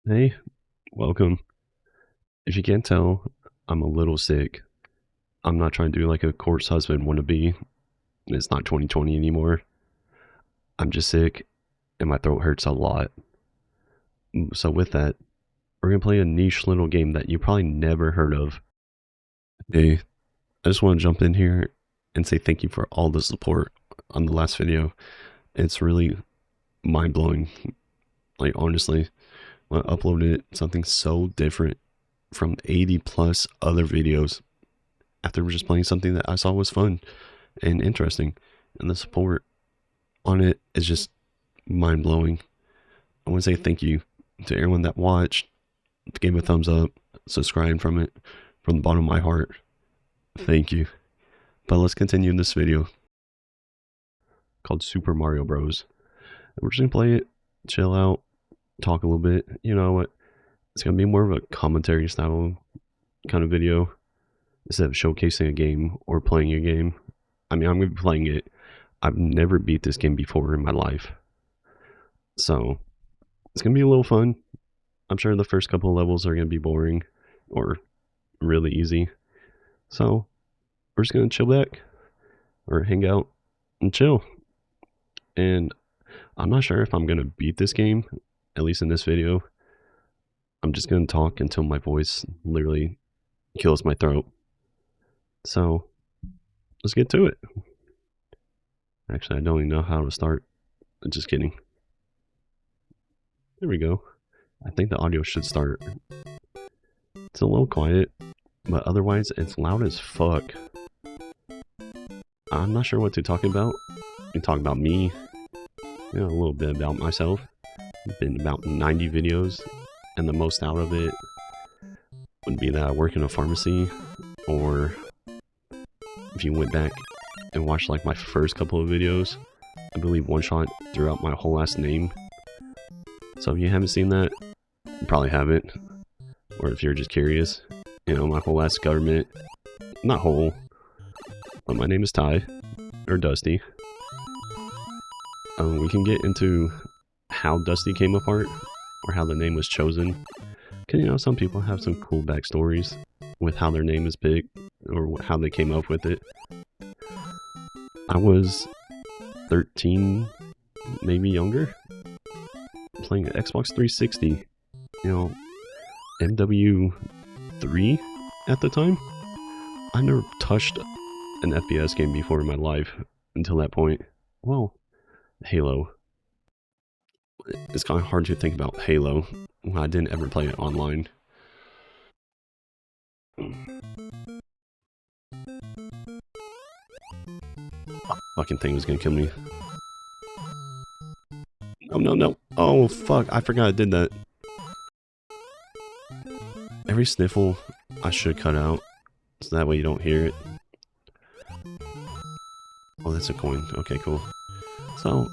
Hey, welcome. If you can't tell, I'm a little sick. I'm not trying to do like a corpse husband wannabe. It's not 2020 anymore. I'm just sick and my throat hurts a lot. So, with that, we're going to play a niche little game that you probably never heard of. Hey, I just want to jump in here and say thank you for all the support on the last video. It's really mind blowing. Like, honestly, when I uploaded something so different from 80 plus other videos after just playing something that I saw was fun and interesting. And the support on it is just mind blowing. I want to say thank you to everyone that watched, gave a thumbs up, subscribed from it, from the bottom of my heart. Thank you. But let's continue this video called Super Mario Bros. And we're just gonna play it, chill out, talk a little bit. You know what? It's gonna be more of a commentary style kind of video instead of showcasing a game or playing a game. I mean, I'm gonna be playing it. I've never beat this game before in my life. So it's gonna be a little fun. I'm sure the first couple of levels are gonna be boring or really easy. So we're just gonna chill back or hang out and chill. And I'm not sure if I'm gonna beat this game, at least in this video. I'm just gonna talk until my voice literally kills my throat. So let's get to it. Actually, I don't even know how to start. Just kidding. There we go. I think the audio should start. It's a little quiet, but otherwise it's loud as fuck. I'm not sure what to talk about. You talk about me, a little bit about myself. Been about 90 videos, and the most out of it would be that I work in a pharmacy, or if you went back and watched like my first couple of videos, I believe one shot throughout my whole last name. So if you haven't seen that, you probably haven't. Or if you're just curious, my whole last government, not whole, but my name is Ty, or Dusty. We can get into how Dusty came apart, or how the name was chosen. Because, some people have some cool backstories with how their name is picked, or how they came up with it. I was 13, maybe younger, playing an Xbox 360, MW3 at the time. I never touched an FPS game before in my life until that point. Well, Halo. It's kind of hard to think about Halo. I didn't ever play it online. Fucking thing was gonna kill me. Oh no, no. Oh fuck, I forgot I did that. Every sniffle I should cut out, so that way you don't hear it. Oh, that's a coin. Okay, cool. So,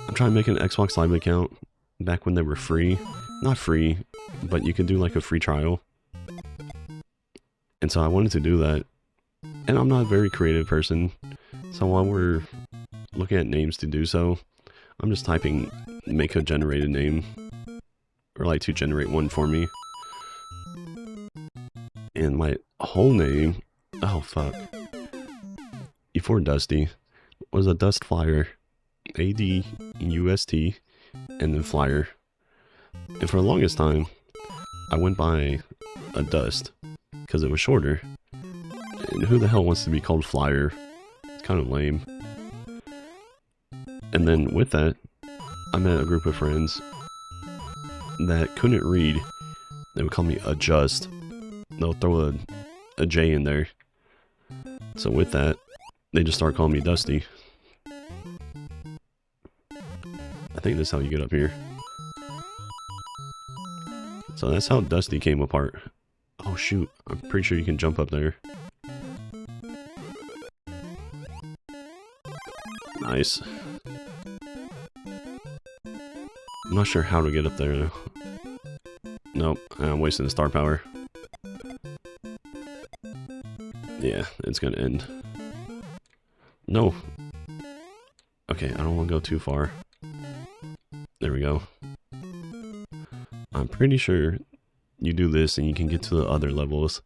I'm trying to make an Xbox Live account back when they were free. Not free, but you could do like a free trial. And so I wanted to do that. And I'm not a very creative person, so while we're looking at names to do so, I'm just typing make a generated name, or like to generate one for me. And my whole name, oh fuck, before Dusty, was a Dust Flyer, ADUST, and then Flyer. And for the longest time, I went by a Dust, because it was shorter. And who the hell wants to be called Flyer? It's kind of lame. And then with that, I met a group of friends that couldn't read. They would call me Adjust. They'll throw a J in there. So with that, they just start calling me Dusty. I think that's how you get up here. So that's how Dusty came apart. Oh shoot, I'm pretty sure you can jump up there. Nice. I'm not sure how to get up there though. Nope, I'm wasting the star power. Yeah, it's gonna end. No. Okay, I don't want to go too far. There we go. I'm pretty sure you do this and you can get to the other levels.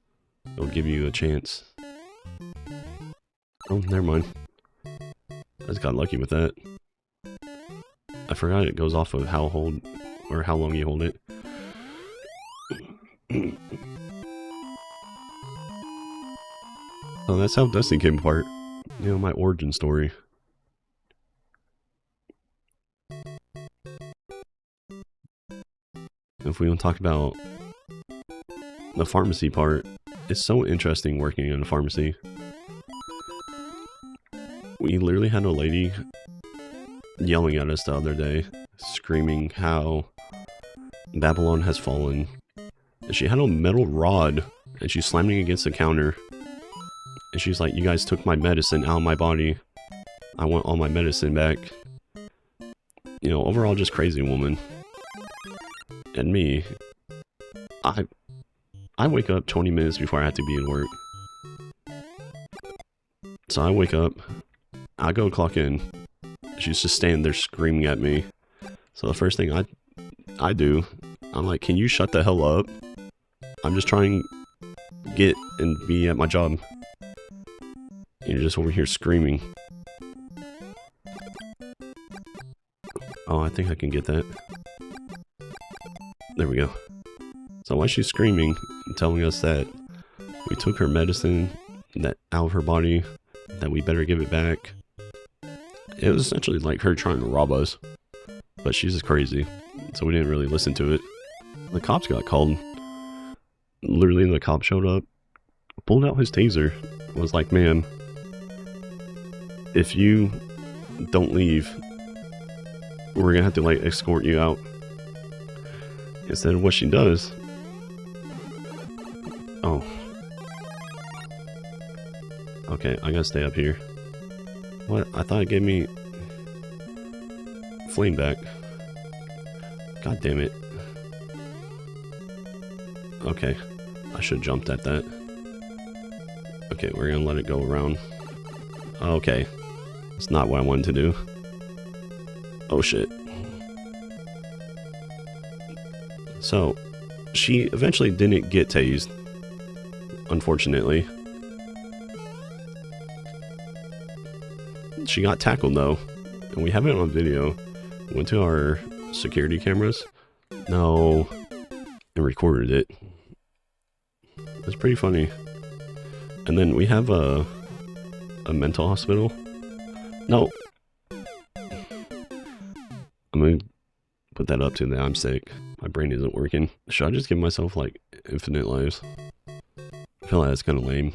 It'll give you a chance. Oh, never mind. I just got lucky with that. I forgot it goes off of how long you hold it. Oh, that's how Destiny came apart. You know, my origin story. If we want to talk about the pharmacy part, it's so interesting working in a pharmacy. We literally had a lady yelling at us the other day, screaming how Babylon has fallen. And she had a metal rod, and she's slamming against the counter. And she's like, you guys took my medicine out of my body. I want all my medicine back. You know, overall just crazy woman. And me, I wake up 20 minutes before I have to be at work. So I wake up, I go clock in. She's just standing there screaming at me. So the first thing I do, I'm like, can you shut the hell up? I'm just trying to get and be at my job. You're just over here screaming. Oh, I think I can get that. There we go. So while she's screaming and telling us that we took her medicine that out of her body, that we better give it back, it was essentially like her trying to rob us. But she's just crazy, so we didn't really listen to it. The cops got called. Literally, the cop showed up, pulled out his taser, was like, ma'am, if you don't leave, we're gonna have to like escort you out. Instead of what she does. Oh. Okay, I gotta stay up here. What? I thought it gave me flame back. God damn it. Okay, I should have jumped at that. Okay, we're gonna let it go around. Okay, it's not what I wanted to do. Oh shit. So, she eventually didn't get tased, unfortunately. She got tackled though, and we have it on video. Went to our security cameras. No, and recorded it. It's pretty funny. And then we have a mental hospital. No. I'm gonna put that up to that I'm sick. My brain isn't working. Should I just give myself like infinite lives? I feel like that's kind of lame.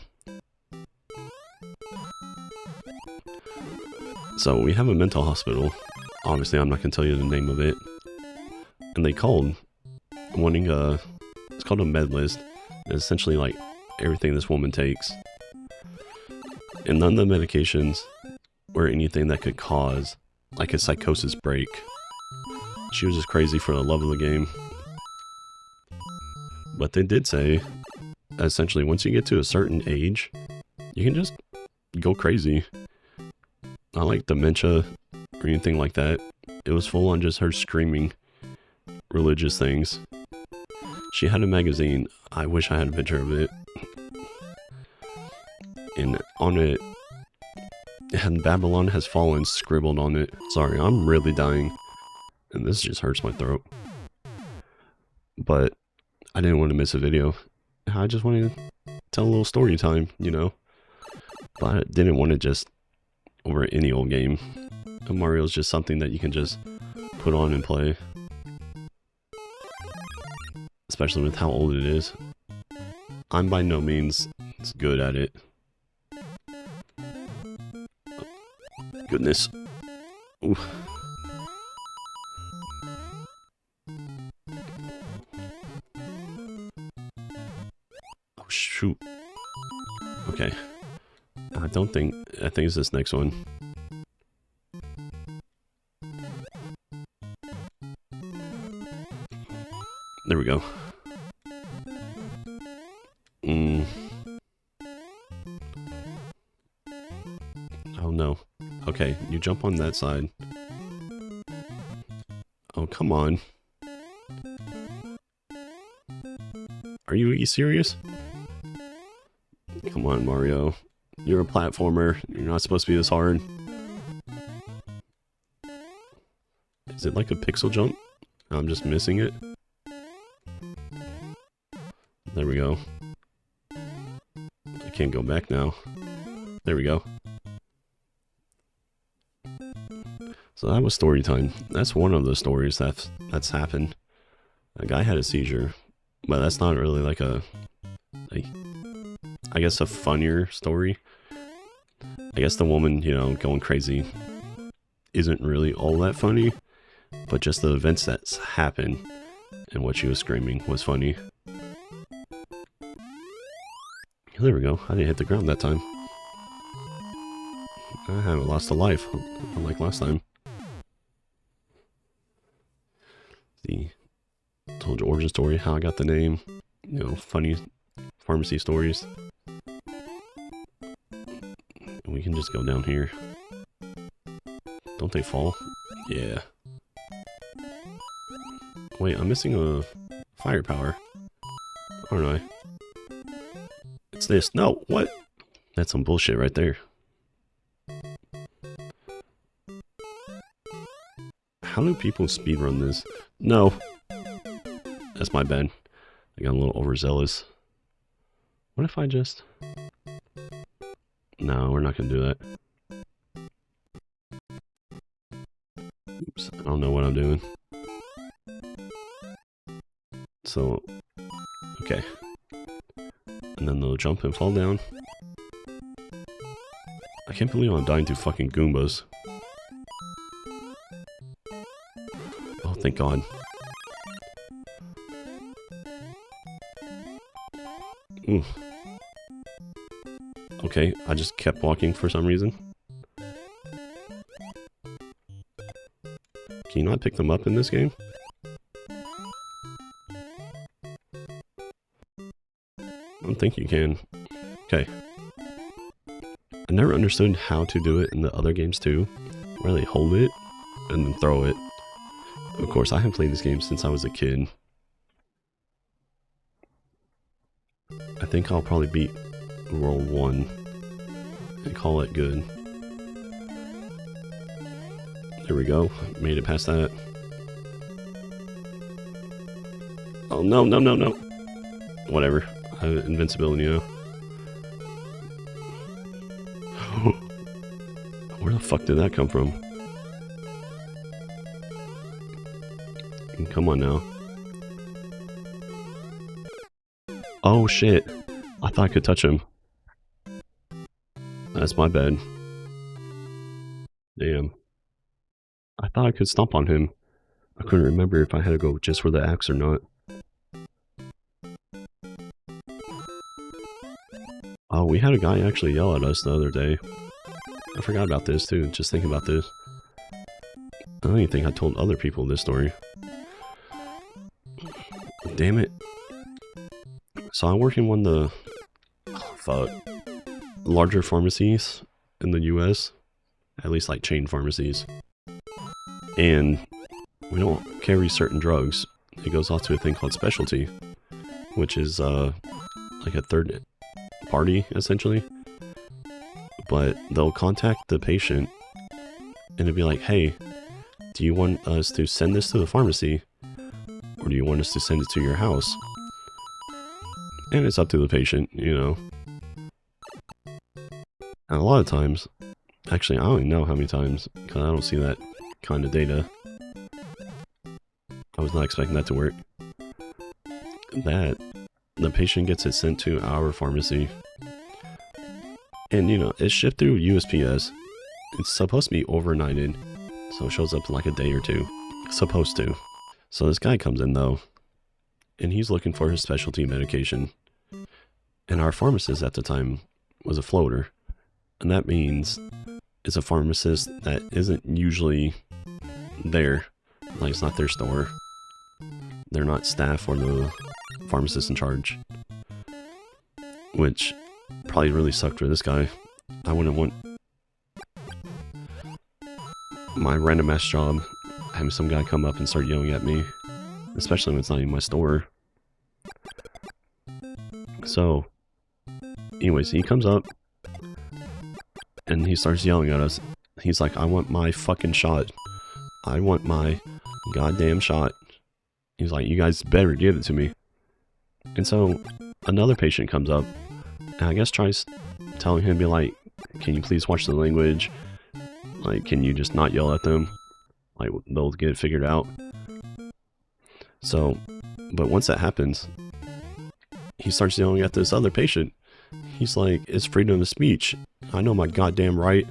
So we have a mental hospital. Obviously, I'm not gonna tell you the name of it. And they called wanting it's called a med list. It's essentially like everything this woman takes. And none of the medications or anything that could cause like a psychosis break. She was just crazy for the love of the game. But they did say, essentially, once you get to a certain age, you can just go crazy. Not like dementia or anything like that. It was full on just her screaming religious things. She had a magazine. I wish I had a picture of it. And on it, and Babylon has fallen scribbled on it. Sorry, I'm really dying. And this just hurts my throat. But I didn't want to miss a video. I just wanted to tell a little story time, you know. But I didn't want to just over any old game. Mario's just something that you can just put on and play. Especially with how old it is. I'm by no means good at it. Oh, goodness. Ooh. Oh shoot. Okay. I think it's this next one. There we go. Oh no. Okay, you jump on that side. Oh, come on. Are you serious? Come on, Mario. You're a platformer. You're not supposed to be this hard. Is it like a pixel jump? I'm just missing it. There we go. I can't go back now. There we go. So that was story time. That's one of the stories that's happened. A guy had a seizure, but that's not really like I guess a funnier story. I guess the woman, you know, going crazy isn't really all that funny, but just the events that's happened and what she was screaming was funny. There we go. I didn't hit the ground that time. I haven't lost a life, unlike last time. The told your origin story, how I got the name, you know, funny pharmacy stories. We can just go down here. Don't they fall? Yeah. Wait, I'm missing a firepower, aren't I? It's this. No, what? That's some bullshit right there. How do people speedrun this? No. That's my bad. I got a little overzealous. What if I just... No, we're not going to do that. Oops, I don't know what I'm doing. So, okay. And then they'll jump and fall down. I can't believe I'm dying to fucking Goombas. Oh, thank God. Ooh. Okay, I just kept walking for some reason. Can you not pick them up in this game? I don't think you can. Okay. I never understood how to do it in the other games too, where they hold it and then throw it. Of course, I haven't played this game since I was a kid. I think I'll probably beat World 1 and call it good. There we go. Made it past that. Oh, no, no, no, no. Whatever. I have invincibility now. Where the fuck did that come from? Come on now. Oh shit. I thought I could touch him. That's my bad. Damn. I thought I could stomp on him. I couldn't remember if I had to go just for the axe or not. Oh, we had a guy actually yell at us the other day. I forgot about this too, just thinking about this. I don't even think I told other people this story. Damn it. So I work in one of the larger pharmacies in the US, at least like chain pharmacies. And we don't carry certain drugs. It goes off to a thing called specialty, which is like a third party essentially. But they'll contact the patient and it'll be like, hey, do you want us to send this to the pharmacy or do you want us to send it to your house? And it's up to the patient, you know. And a lot of times, actually I don't even know how many times, because I don't see that kind of data. I was not expecting that to work. That the patient gets it sent to our pharmacy. And you know, it's shipped through USPS. It's supposed to be overnighted, so it shows up in like a day or two. Supposed to. So this guy comes in though, and he's looking for his specialty medication. And our pharmacist at the time was a floater. And that means it's a pharmacist that isn't usually there. Like, it's not their store. They're not staff or the pharmacist in charge. Which probably really sucked for this guy. I wouldn't want my random ass job having some guy come up and start yelling at me. Especially when it's not even my store. So, anyways, he comes up and he starts yelling at us. He's like, I want my fucking shot. I want my goddamn shot. He's like, you guys better give it to me. And so another patient comes up and I guess tries telling him, be like, can you please watch the language? Like, can you just not yell at them? Like, they'll get it figured out. So, but once that happens, he starts yelling at this other patient. He's like, it's freedom of speech. I know my goddamn right.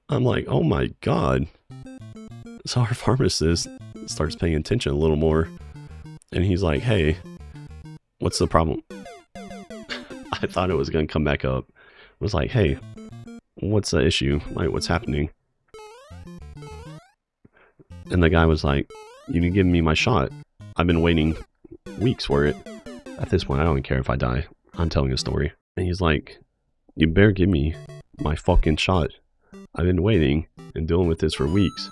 I'm like, oh my god. So our pharmacist starts paying attention a little more. And he's like, hey, what's the problem? I thought it was going to come back up. It was like, hey, what's the issue? Like, what's happening? And the guy was like, you need to give me my shot. I've been waiting weeks for it. At this point, I don't care if I die. I'm telling a story. And he's like, you better give me my fucking shot. I've been waiting and dealing with this for weeks.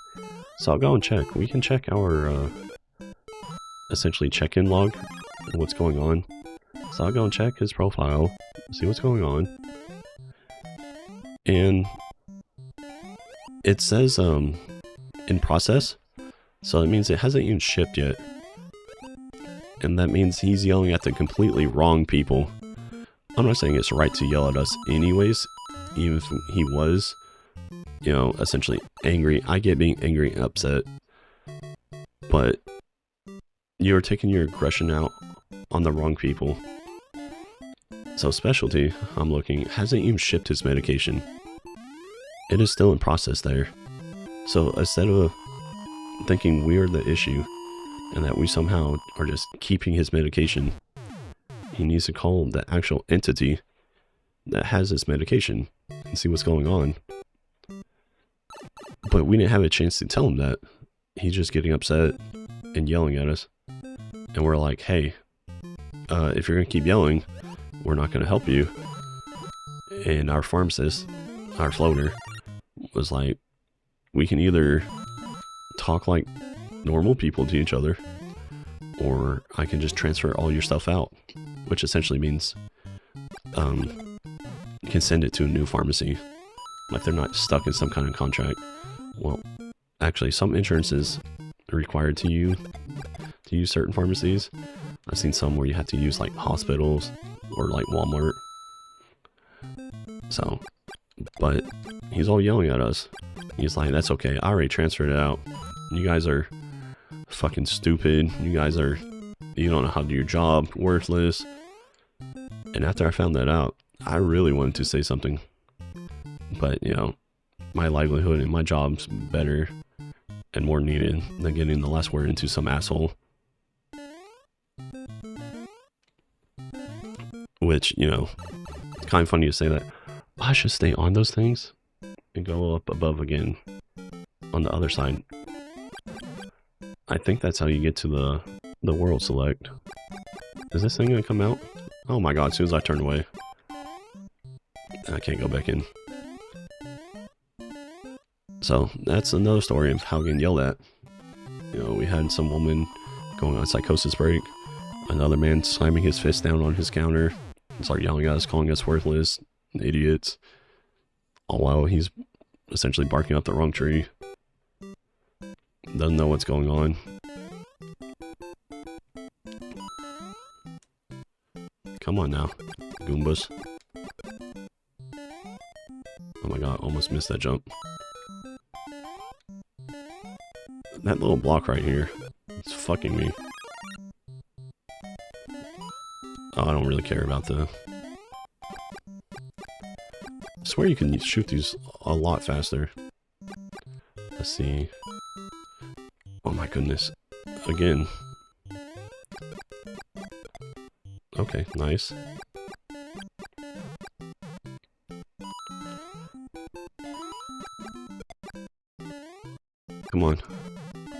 So I'll go and check. We can check our, essentially check-in log and what's going on. So I'll go and check his profile, see what's going on. And it says, in process. So that means it hasn't even shipped yet. And that means he's yelling at the completely wrong people. I'm not saying it's right to yell at us anyways, even if he was, you know, essentially angry. I get being angry and upset. But you're taking your aggression out on the wrong people. So Specialty, I'm looking, hasn't even shipped his medication. It is still in process there. So instead of thinking we're the issue and that we somehow are just keeping his medication, he needs to call the actual entity that has his medication and see what's going on. But we didn't have a chance to tell him that. He's just getting upset and yelling at us. And we're like, hey, if you're going to keep yelling, we're not going to help you. And our pharmacist, our floater, was like, we can either talk like normal people to each other, or I can just transfer all your stuff out, which essentially means you can send it to a new pharmacy. Like they're not stuck in some kind of contract. Well, actually, some insurances are required to use certain pharmacies. I've seen some where you have to use like hospitals or like Walmart. So, but he's all yelling at us. He's like, that's okay, I already transferred it out. You guys are fucking stupid. You don't know how to do your job. Worthless. And after I found that out, I really wanted to say something. But, you know, my livelihood and my job's better and more needed than getting the last word into some asshole. Which, you know, it's kind of funny to say that. I should stay on those things and go up above again on the other side. I think that's how you get to the world select. Is this thing gonna come out? Oh my god, as soon as I turn away. I can't go back in. So, that's another story of how getting yelled at. You know, we had some woman going on psychosis break. Another man slamming his fist down on his counter. And start yelling at us, calling us worthless, idiots. All while he's essentially barking up the wrong tree. Doesn't know what's going on. Come on now, Goombas. Oh my god, almost missed that jump. That little block right here, it's fucking me. Oh, I don't really care about the... I swear you can shoot these a lot faster. Let's see. Oh my goodness. Again. Okay, nice. Come on.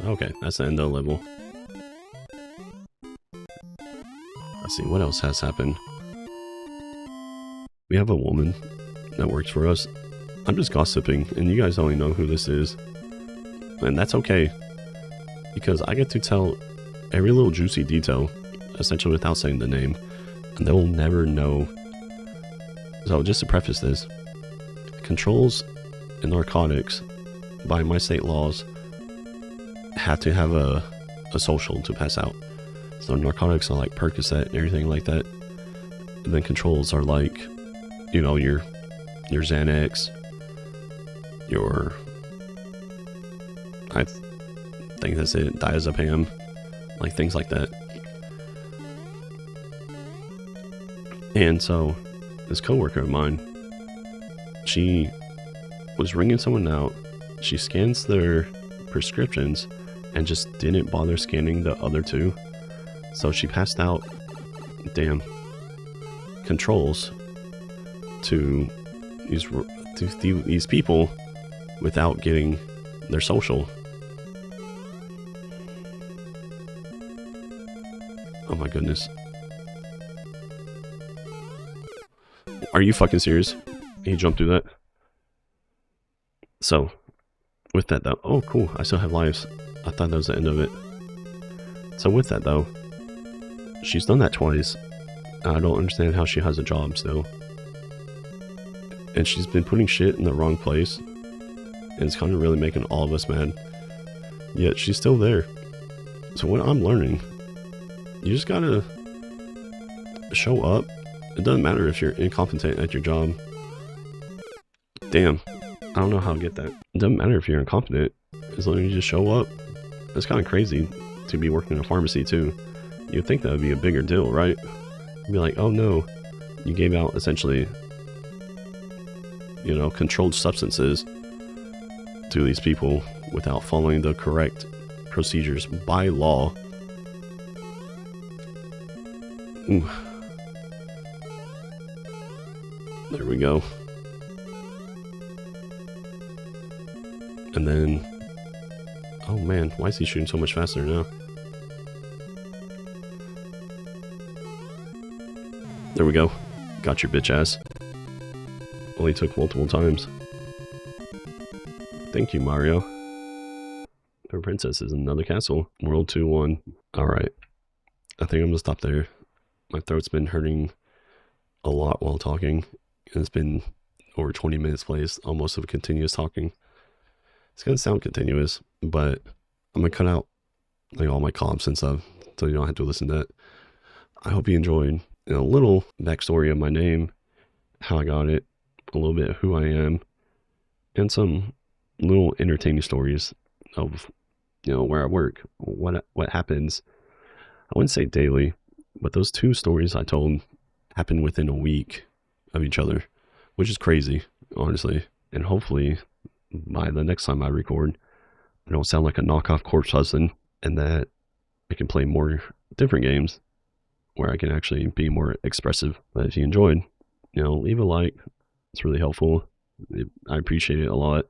Okay, that's the end of the level. Let's see, what else has happened? We have a woman that works for us. I'm just gossiping, and you guys only know who this is. And that's okay, because I get to tell every little juicy detail, essentially without saying the name. and they'll never know. So just to preface this, controls and narcotics, by my state laws, have to have a social to pass out. So narcotics are like Percocet and everything like that. And then controls are like, you know, your Xanax, your, I think that's it, diazepam, like things like that. And so this coworker of mine, she was ringing someone out. She scans their prescriptions and just didn't bother scanning the other two. So she passed out, damn, controls to these people without getting their social. Oh my goodness. Are you fucking serious? He jumped through that. So, with that though, oh cool, I still have lives. I thought that was the end of it. So with that though, she's done that twice. I don't understand how she has a job still. And she's been putting shit in the wrong place. And it's kind of really making all of us mad. Yet she's still there. So what I'm learning, you just gotta show up. It doesn't matter if you're incompetent at your job. Damn, I don't know how to get that. It doesn't matter if you're incompetent, as long as you just show up. It's kind of crazy to be working in a pharmacy too. You'd think that would be a bigger deal, right? You'd be like, oh no, you gave out essentially, you know, controlled substances to these people without following the correct procedures by law. Ooh. There we go. And then, oh man, why is he shooting so much faster now? There we go. Got your bitch ass. Only took multiple times. Thank you, Mario. Our princess is in another castle. World 2-1. Alright. I think I'm gonna stop there. My throat's been hurting a lot while talking. It's been over 20 minutes plays, almost of continuous talking. It's gonna sound continuous, but I'm gonna cut out like all my comps and stuff, so you don't have to listen to that. I hope you enjoyed, you know, a little backstory of my name, how I got it, a little bit of who I am, and some little entertaining stories of, you know, where I work, what happens. I wouldn't say daily, but those two stories I told happened within a week of each other, which is crazy, honestly. And hopefully by the next time I record, I don't sound like a knockoff corpse husband, and that I can play more different games where I can actually be more expressive. But if you enjoyed, you know, leave a like. It's really helpful. I appreciate it a lot.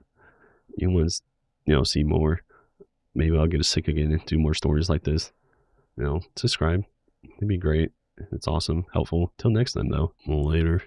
You want to, you know, see more. Maybe I'll get sick again and do more stories like this. You know, subscribe. It'd be great. It's awesome, helpful. Till next time though. Later.